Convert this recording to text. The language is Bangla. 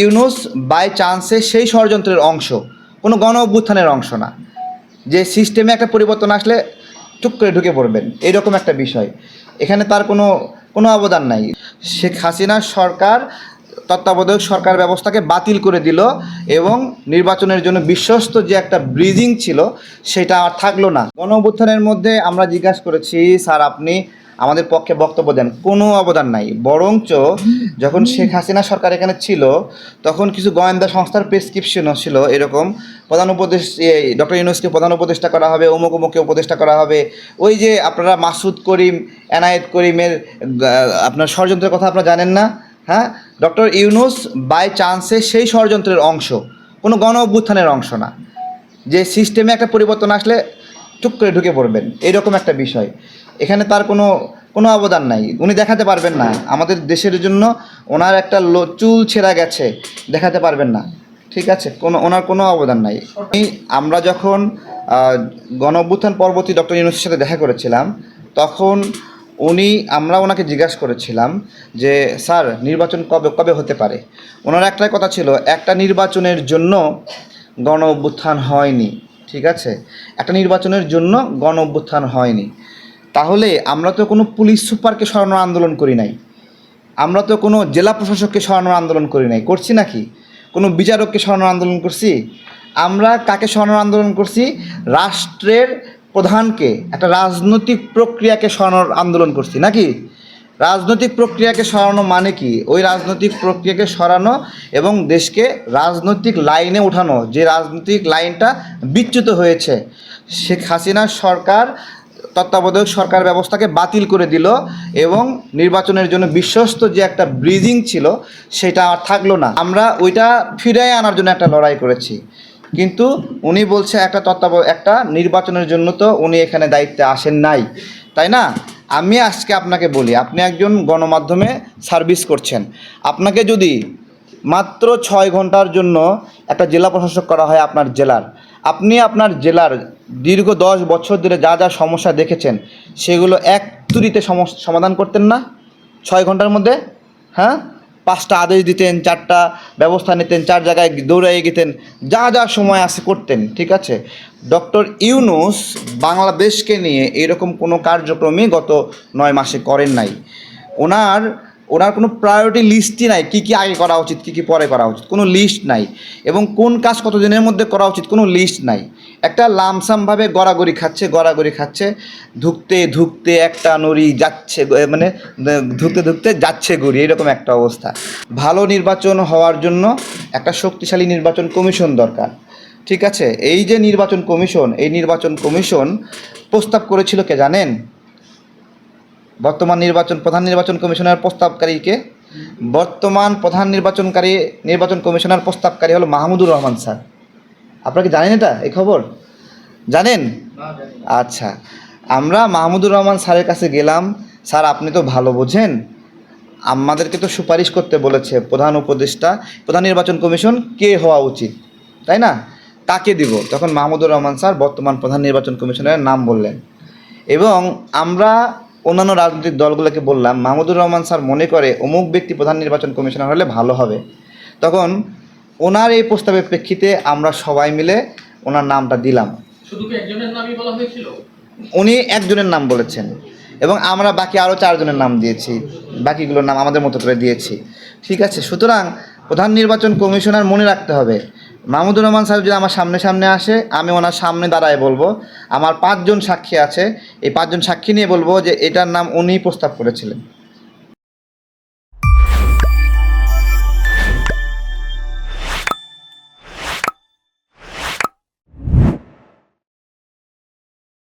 ইউনূস বাই চান্সে সেই ষড়যন্ত্রের অংশ, কোনো গণ অভ্যুত্থানের অংশ না যে সিস্টেমে একটা পরিবর্তন আসলে চুপ করে ঢুকে পড়বেন, এরকম একটা বিষয়। এখানে তার কোনো কোনো অবদান নাই। শেখ হাসিনার সরকার তত্ত্বাবধায়ক সরকার ব্যবস্থাকে বাতিল করে দিল এবং নির্বাচনের জন্য বিশ্বস্ত যে একটা ব্রিজিং ছিল সেটা আর থাকলো না। গণ অভ্যুত্থানের মধ্যে আমরা জিজ্ঞাসা করেছি, স্যার আপনি আমাদের পক্ষে বক্তব্য দেন, কোনো অবদান নাই। বরঞ্চ যখন শেখ হাসিনা সরকার এখানে ছিল তখন কিছু গোয়েন্দা সংস্থার প্রেসক্রিপশনও ছিল এরকম, প্রধান ডক্টর ইউনূসকে প্রধান উপদেষ্টা করা হবে, অমুক অমুককে উপদেষ্টা করা হবে। ওই যে আপনারা মাসুদ করিম, এনায়েত করিমের আপনার ষড়যন্ত্রের কথা আপনারা জানেন না? হ্যাঁ, ডক্টর ইউনূস বাই চান্সে সেই ষড়যন্ত্রের অংশ, কোনো গণ অভ্যুত্থানের অংশ না যে সিস্টেমে একটা পরিবর্তন আসলে চুপ করে ঢুকে পড়বেন, এরকম একটা বিষয়। এখানে তার কোনো কোনো অবদান নাই, উনি দেখাতে পারবেন না। আমাদের দেশের জন্য ওনার একটা চুল ছেঁড়া গেছে, দেখাতে পারবেন না, ঠিক আছে? ওনার কোনো অবদান নাই। আমরা যখন গণ অভ্যুত্থান পরবর্তী ডক্টর ইউনূসের সাথে দেখা করেছিলাম তখন আমরা ওনাকে জিজ্ঞাসা করেছিলাম যে স্যার নির্বাচন কবে কবে হতে পারে। ওনার একটাই কথা ছিল, একটা নির্বাচনের জন্য গণ অভ্যুত্থান হয়নি, ঠিক আছে? একটা নির্বাচনের জন্য গণ অভ্যুত্থান হয়নি। তাহলে আমরা তো কোনো পুলিশ সুপারকে সরানোর আন্দোলন করি নাই, আমরা তো কোনো জেলা প্রশাসককে সরানোর আন্দোলন করি নাই, করছি নাকি? কোনো বিচারককে সরানোর আন্দোলন করছি? আমরা কাকে সরানোর আন্দোলন করছি? রাষ্ট্রের প্রধানকে, একটা রাজনৈতিক প্রক্রিয়াকে সরানোর আন্দোলন করছি নাকি? রাজনৈতিক প্রক্রিয়াকে সরানো মানে কি? ওই রাজনৈতিক প্রক্রিয়াকে সরানো এবং দেশকে রাজনৈতিক লাইনে ওঠানো, যে রাজনৈতিক লাইনটা বিচ্যুত হয়েছে। শেখ হাসিনার সরকার তত্ত্বাবধায়ক সরকার ব্যবস্থাকে বাতিল করে দিল এবং নির্বাচনের জন্য বিশ্বস্ত যে একটা ব্রিজিং ছিল সেটা আর থাকলো না। আমরা ওইটা ফিরিয়ে আনার জন্য একটা লড়াই করেছি, কিন্তু উনি বলছে একটা নির্বাচনের জন্য তো উনি এখানে দায়িত্বে আসেন নাই, তাই না? আমি আজকে আপনাকে বলি, আপনি একজন গণমাধ্যমে সার্ভিস করছেন, আপনাকে যদি মাত্র 6 ঘন্টার জন্য একটা জেলা প্রশাসক করা হয় আপনার জেলার, আপনি আপনার জেলার দীর্ঘ 10 বছর ধরে যা যা সমস্যা দেখেছেন সেগুলো এক তুড়িতে সমাধান করতেন না 6 ঘন্টার মধ্যে? হ্যাঁ, 5টা আদেশ দিতেন, 4টা ব্যবস্থা নিতেন, 4 জায়গায় দৌড়াইয়ে গেতেন, যা যা সময় আছে করতেন, ঠিক আছে? ডক্টর ইউনূস বাংলাদেশকে নিয়ে এরকম কোনো কার্যক্রমই গত 9 মাসে করেন নাই। ওনার কোনো প্রায়োরিটি লিস্টই নাই, কী কী আগে করা উচিত, কী কী পরে করা উচিত, কোনো লিস্ট নাই। এবং কোন কাজ কত দিনের মধ্যে করা উচিত কোনো লিস্ট নাই। একটা লামসামভাবে গড়াগড়ি খাচ্ছে, ধুকতে একটা নড়ি যাচ্ছে, মানে ধুকতে যাচ্ছে গড়ি, এরকম একটা অবস্থা। ভালো নির্বাচন হওয়ার জন্য একটা শক্তিশালী নির্বাচন কমিশন দরকার, ঠিক আছে? এই যে নির্বাচন কমিশন, এই নির্বাচন কমিশন প্রস্তাব করেছিল কে জানেন? বর্তমান প্রধান নির্বাচন কমিশনার প্রস্তাবকারীকে, বর্তমান নির্বাচন কমিশনার প্রস্তাবকারী হলো মাহমুদুর রহমান স্যার। আপনারা কি জানেন এই খবর জানেন? আচ্ছা, আমরা মাহমুদুর রহমান স্যারের কাছে গেলাম, স্যার আপনি তো ভালো বোঝেন, আমাদেরকে তো সুপারিশ করতে বলেছে প্রধান নির্বাচন কমিশন কে হওয়া উচিত, তাই না? কাকে দিব? তখন মাহমুদুর রহমান স্যার বর্তমান প্রধান নির্বাচন কমিশনারের নাম বললেন এবং আমরা অন্যান্য রাজনৈতিক দলগুলোকে বললাম মাহমুদুর রহমান স্যার মনে করে অমুক ব্যক্তি প্রধান নির্বাচন কমিশনার হলে ভালো হবে। তখন ওনার এই প্রস্তাবের প্রেক্ষিতে আমরা সবাই মিলে ওনার নামটা দিলাম। শুধু কি একজনের নামই বলা হয়েছিল? উনি একজনের নাম বলেছেন এবং আমরা বাকি আরও 4 জনের নাম দিয়েছি, বাকিগুলোর নাম আমাদের মতো করে দিয়েছি, ঠিক আছে? সুতরাং প্রধান নির্বাচন কমিশনার মনে রাখতে হবে, মাহমুদুর রহমান সাহেব যদি আমার সামনে আসে, আমি ওনার সামনে দাঁড়ায় বলবো, আমার 5 জন সাক্ষী আছে, এই 5 জন সাক্ষী নিয়ে বলবো যে এটার নাম উনিই প্রস্তাব করেছিলেন।